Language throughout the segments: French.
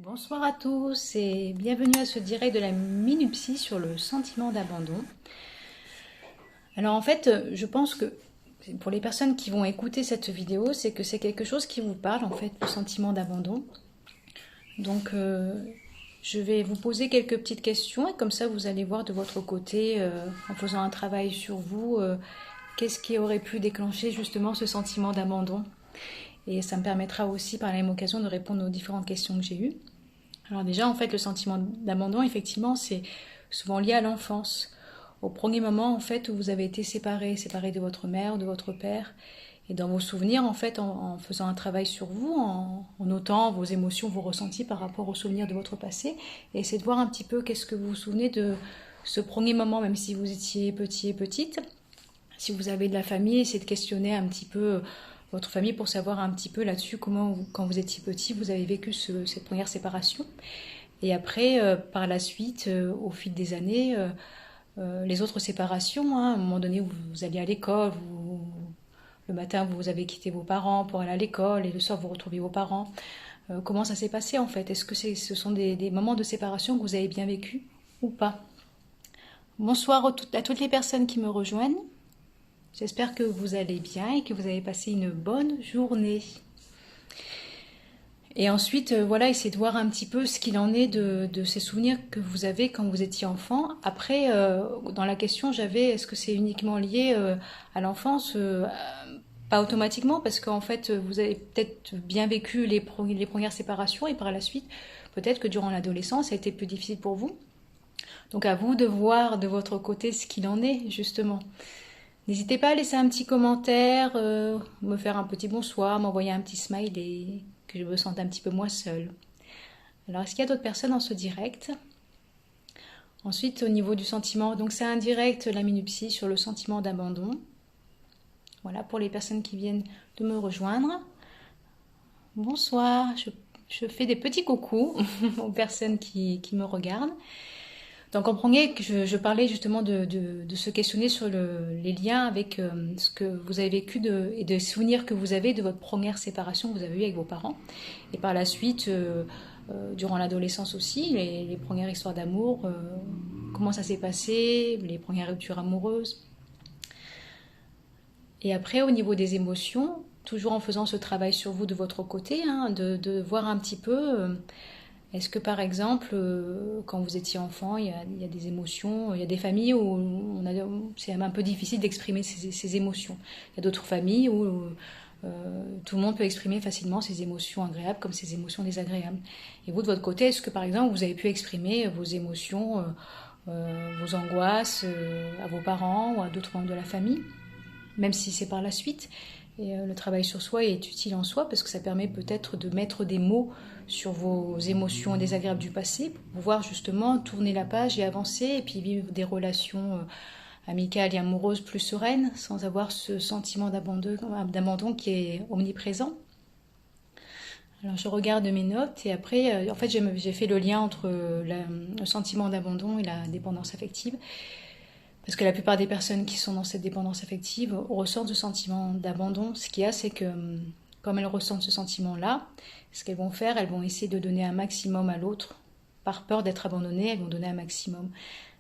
Bonsoir à tous et bienvenue à ce direct de la Minupsie sur le sentiment d'abandon. Alors en fait, je pense que pour les personnes qui vont écouter cette vidéo, c'est que c'est quelque chose qui vous parle en fait, le sentiment d'abandon. Donc je vais vous poser quelques petites questions et comme ça vous allez voir de votre côté, en faisant un travail sur vous, qu'est-ce qui aurait pu déclencher justement ce sentiment d'abandon. Et ça me permettra aussi par la même occasion de répondre aux différentes questions que j'ai eues. Alors déjà, en fait, le sentiment d'abandon, effectivement, c'est souvent lié à l'enfance. Au premier moment, en fait, où vous avez été séparés de votre mère, de votre père. Et dans vos souvenirs, en fait, en faisant un travail sur vous, en notant vos émotions, vos ressentis par rapport aux souvenirs de votre passé, et essayer de voir un petit peu qu'est-ce que vous vous souvenez de ce premier moment, même si vous étiez petit et petite. Si vous avez de la famille, essayez de questionner un petit peu votre famille pour savoir un petit peu là-dessus comment, quand vous étiez petit, vous avez vécu cette première séparation. Et après, par la suite, au fil des années, les autres séparations, hein, à un moment donné, vous alliez à l'école, le matin, vous avez quitté vos parents pour aller à l'école, et le soir, vous retrouviez vos parents. Comment ça s'est passé en fait? Est-ce que ce sont des moments de séparation que vous avez bien vécu ou pas? Bonsoir à toutes les personnes qui me rejoignent. J'espère que vous allez bien et que vous avez passé une bonne journée. Et ensuite, voilà, essayez de voir un petit peu ce qu'il en est de ces souvenirs que vous avez quand vous étiez enfant. Après, dans la question, j'avais, est-ce que c'est uniquement lié à l'enfance? Pas automatiquement, parce qu'en fait, vous avez peut-être bien vécu les premières séparations et par la suite, peut-être que durant l'adolescence, ça a été plus difficile pour vous. Donc à vous de voir de votre côté ce qu'il en est, justement. N'hésitez pas à laisser un petit commentaire, me faire un petit bonsoir, m'envoyer un petit smiley, que je me sente un petit peu moins seule. Alors, est-ce qu'il y a d'autres personnes dans ce direct? Ensuite, au niveau du sentiment, donc c'est un direct, la Minupsie, sur le sentiment d'abandon. Voilà, pour les personnes qui viennent de me rejoindre. Bonsoir, je fais des petits coucous aux personnes qui me regardent. Donc en premier, je parlais justement de se questionner sur les liens avec ce que vous avez vécu et des souvenirs que vous avez de votre première séparation que vous avez eue avec vos parents. Et par la suite, durant l'adolescence aussi, les premières histoires d'amour, comment ça s'est passé, les premières ruptures amoureuses. Et après, au niveau des émotions, toujours en faisant ce travail sur vous de votre côté, hein, de voir un petit peu... est-ce que par exemple, quand vous étiez enfant, il y a des émotions, il y a des familles où c'est un peu difficile d'exprimer ses émotions. Il y a d'autres familles où tout le monde peut exprimer facilement ses émotions agréables comme ses émotions désagréables. Et vous, de votre côté, est-ce que par exemple, vous avez pu exprimer vos émotions, vos angoisses à vos parents ou à d'autres membres de la famille, même si c'est par la suite? Et le travail sur soi est utile en soi parce que ça permet peut-être de mettre des mots sur vos émotions désagréables du passé pour pouvoir justement tourner la page et avancer et puis vivre des relations amicales et amoureuses plus sereines sans avoir ce sentiment d'abandon qui est omniprésent. Alors je regarde mes notes et après, en fait j'ai fait le lien entre le sentiment d'abandon et la dépendance affective. Parce que la plupart des personnes qui sont dans cette dépendance affective ressentent ce sentiment d'abandon. Ce qu'il y a, c'est que comme elles ressentent ce sentiment-là, ce qu'elles vont faire, elles vont essayer de donner un maximum à l'autre. Par peur d'être abandonnées, elles vont donner un maximum.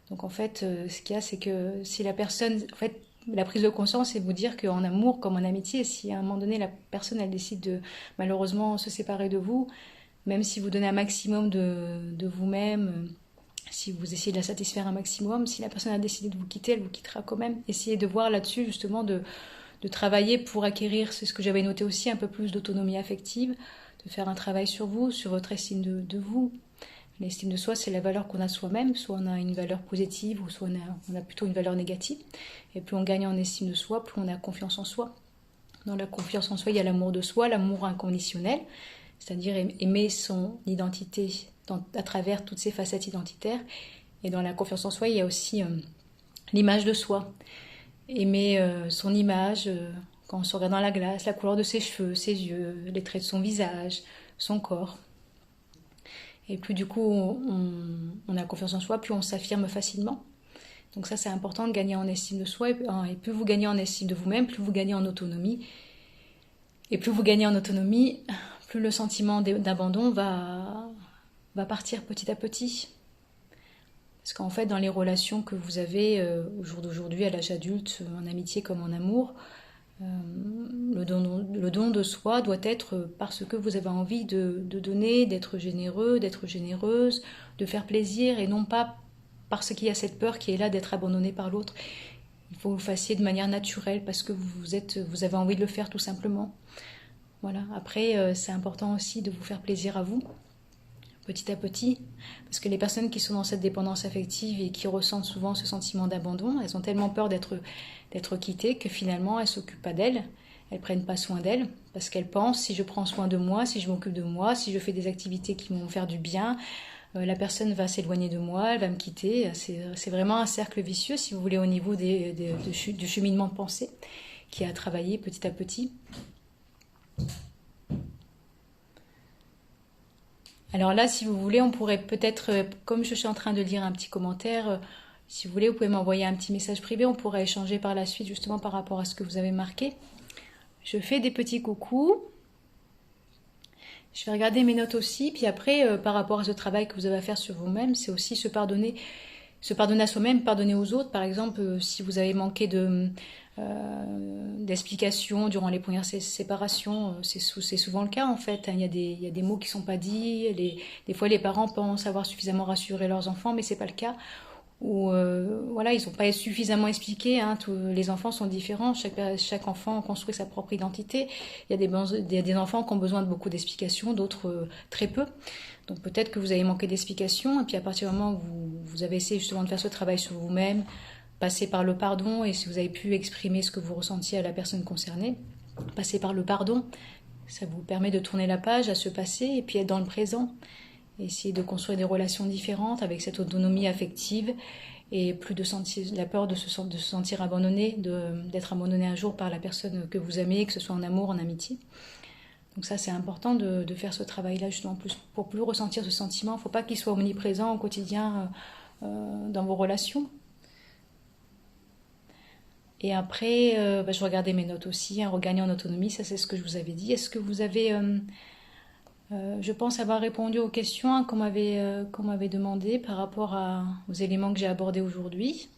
Donc en fait, ce qu'il y a, c'est que si la personne... En fait, la prise de conscience, c'est vous dire qu'en amour comme en amitié, si à un moment donné, la personne, elle décide de malheureusement se séparer de vous, même si vous donnez un maximum de vous-même... si vous essayez de la satisfaire un maximum, si la personne a décidé de vous quitter, elle vous quittera quand même. Essayez de voir là-dessus justement de travailler pour acquérir, c'est ce que j'avais noté aussi, un peu plus d'autonomie affective, de faire un travail sur vous, sur votre estime de vous. L'estime de soi, c'est la valeur qu'on a soi-même, soit on a une valeur positive ou soit on a plutôt une valeur négative. Et plus on gagne en estime de soi, plus on a confiance en soi. Dans la confiance en soi, il y a l'amour de soi, l'amour inconditionnel, c'est-à-dire aimer son identité à travers toutes ces facettes identitaires. Et dans la confiance en soi, il y a aussi l'image de soi. Aimer son image quand on se regarde dans la glace, la couleur de ses cheveux, ses yeux, les traits de son visage, son corps. Et plus du coup on a confiance en soi, plus on s'affirme facilement. Donc ça, c'est important de gagner en estime de soi. Et plus vous gagnez en estime de vous-même, plus vous gagnez en autonomie. Et plus vous gagnez en autonomie, plus le sentiment d'abandon va va partir petit à petit. Parce qu'en fait, dans les relations que vous avez au jour d'aujourd'hui, à l'âge adulte, en amitié comme en amour, le don de soi doit être parce que vous avez envie de donner, d'être généreux, d'être généreuse, de faire plaisir, et non pas parce qu'il y a cette peur qui est là d'être abandonné par l'autre. Il faut que vous le fassiez de manière naturelle parce que vous avez envie de le faire tout simplement. Voilà. Après, c'est important aussi de vous faire plaisir à vous, petit à petit, parce que les personnes qui sont dans cette dépendance affective et qui ressentent souvent ce sentiment d'abandon, elles ont tellement peur d'être quittées que finalement elles s'occupent pas d'elles, elles prennent pas soin d'elles, parce qu'elles pensent, si je prends soin de moi, si je m'occupe de moi, si je fais des activités qui vont me faire du bien, la personne va s'éloigner de moi, elle va me quitter. C'est vraiment un cercle vicieux, si vous voulez, au niveau du cheminement de pensée qui a travaillé petit à petit. Alors là, si vous voulez, on pourrait peut-être, comme je suis en train de lire un petit commentaire, si vous voulez, vous pouvez m'envoyer un petit message privé, on pourrait échanger par la suite justement par rapport à ce que vous avez marqué. Je fais des petits coucous. Je vais regarder mes notes aussi, puis après, par rapport à ce travail que vous avez à faire sur vous-même, c'est aussi se pardonner à soi-même, pardonner aux autres. Par exemple, si vous avez manqué d'explications durant les premières séparations, c'est souvent le cas en fait. Il y a des mots qui ne sont pas dits. Des fois, les parents pensent avoir suffisamment rassuré leurs enfants, mais ce n'est pas le cas. Ou voilà, ils n'ont pas suffisamment expliqué. Les enfants sont différents. Chaque enfant construit sa propre identité. Il y a des enfants qui ont besoin de beaucoup d'explications, d'autres très peu. Donc peut-être que vous avez manqué d'explications, et puis à partir du moment où vous avez essayé justement de faire ce travail sur vous-même, passer par le pardon, et si vous avez pu exprimer ce que vous ressentiez à la personne concernée, passer par le pardon, ça vous permet de tourner la page à ce passé et puis être dans le présent. Essayer de construire des relations différentes avec cette autonomie affective et plus de sentir la peur de se sentir abandonné, d'être abandonné un jour par la personne que vous aimez, que ce soit en amour, en amitié. Donc ça, c'est important de faire ce travail-là justement pour plus ressentir ce sentiment. Il ne faut pas qu'il soit omniprésent au quotidien dans vos relations. Et après, je regardais mes notes aussi, regagner en autonomie, ça c'est ce que je vous avais dit. Est-ce que vous avez... je pense avoir répondu aux questions qu'on m'avait demandé par rapport aux éléments que j'ai abordés aujourd'hui.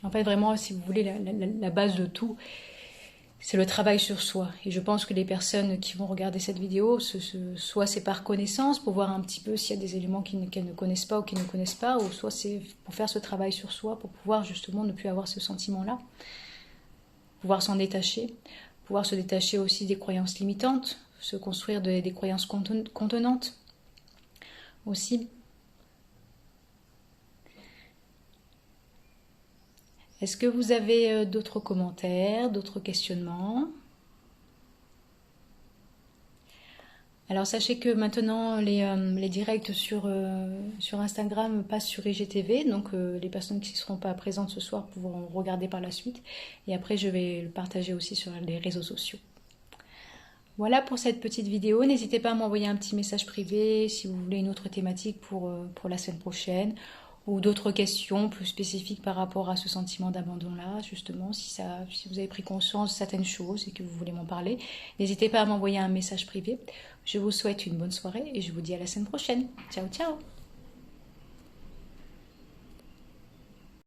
En fait, vraiment, si vous voulez, la base de tout, c'est le travail sur soi. Et je pense que les personnes qui vont regarder cette vidéo, soit c'est par connaissance, pour voir un petit peu s'il y a des éléments qu'elles ne connaissent pas ou qu'ils ne connaissent pas, ou soit c'est pour faire ce travail sur soi, pour pouvoir justement ne plus avoir ce sentiment-là, pouvoir s'en détacher, pouvoir se détacher aussi des croyances limitantes, se construire des croyances contenantes aussi. Est-ce que vous avez d'autres commentaires, d'autres questionnements? Alors sachez que maintenant les directs sur Instagram passent sur IGTV, donc les personnes qui ne seront pas présentes ce soir pourront regarder par la suite. Et après je vais le partager aussi sur les réseaux sociaux. Voilà pour cette petite vidéo. N'hésitez pas à m'envoyer un petit message privé si vous voulez une autre thématique pour la semaine prochaine, ou d'autres questions plus spécifiques par rapport à ce sentiment d'abandon-là, justement, si vous avez pris conscience de certaines choses et que vous voulez m'en parler. N'hésitez pas à m'envoyer un message privé. Je vous souhaite une bonne soirée et je vous dis à la semaine prochaine. Ciao, ciao!